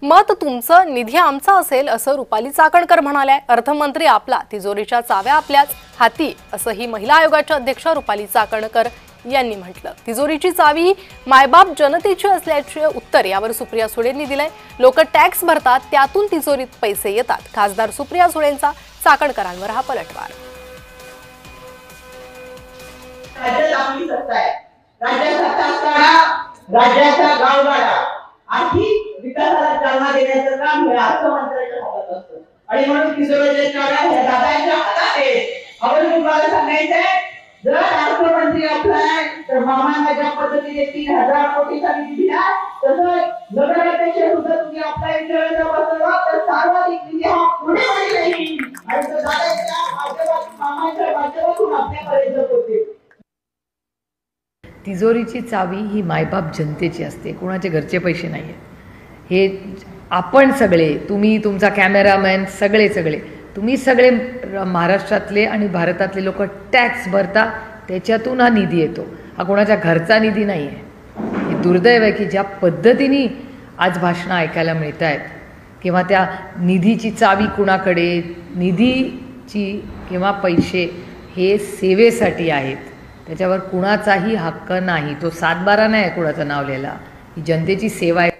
मत तुमचं, निधी आमचा असेल असं रुपाली चाकणकर म्हणाल्या। अर्थमंत्री आपला, तिजोरीच्या चाव्या आपल्याच हाती असंही महिला आयोगाच्या अध्यक्ष रुपाली चाकणकर यांनी म्हटलं। तिजोरीची चावी मायबाप जनतेची असल्याचे उत्तर यावर सुप्रिया सुळेंनी दिलंय। लोक टॅक्स भरतात, त्यातून तिजोरीत पैसे येतात। खासदार सुप्रिया सुळेंचा चाकणकरांवर हा पलटवार। राज्याचा गावगाडा आर्थिक विकासाला चालना देण्याचं काम हे अर्थमंत्र्यांच्या हातात असतं आणि म्हणून तिजोरीच्या चाव्या ह्या दादांच्या हातात आहेत। आपण तुम्हाला सांगायचंय, जर अर्थमंत्री आपला तर मामांना ज्या पद्धतीने 3000 कोटीचा निधी दिला, तसं नगराध्यक्ष सुद्धा तुम्ही आपला इंटरव्ह्यू बसवला तर सर्वाधिक निधी हा पुढे नाही आणि तो दादांच्या मामांच्या माध्यमातून आपल्यापर्यंत पोहोचेल। तिजोरीची चावी ही मायबाप जनतेची असते, कोणाचे घरचे पैसे नाही आहेत। हे आपण सगळे, तुम्ही, तुमचा कॅमेरामॅन, सगळे तुम्ही सगळे महाराष्ट्रातले आणि भारतातले लोक टॅक्स भरता, त्याच्यातून हा निधी येतो। हा कोणाच्या घरचा निधी नाही आहे। हे दुर्दैव आहे की ज्या पद्धतीने आज भाषणं ऐकायला मिळत आहेत किंवा त्या निधीची चावी कुणाकडे, निधीची किंवा पैसे हे सेवेसाठी आहेत, त्याच्यावर कुणाचाही हक्क नाही। तो 7/12 नाही कुणाचं नाव लिहिला, ही जनतेची सेवा आहे।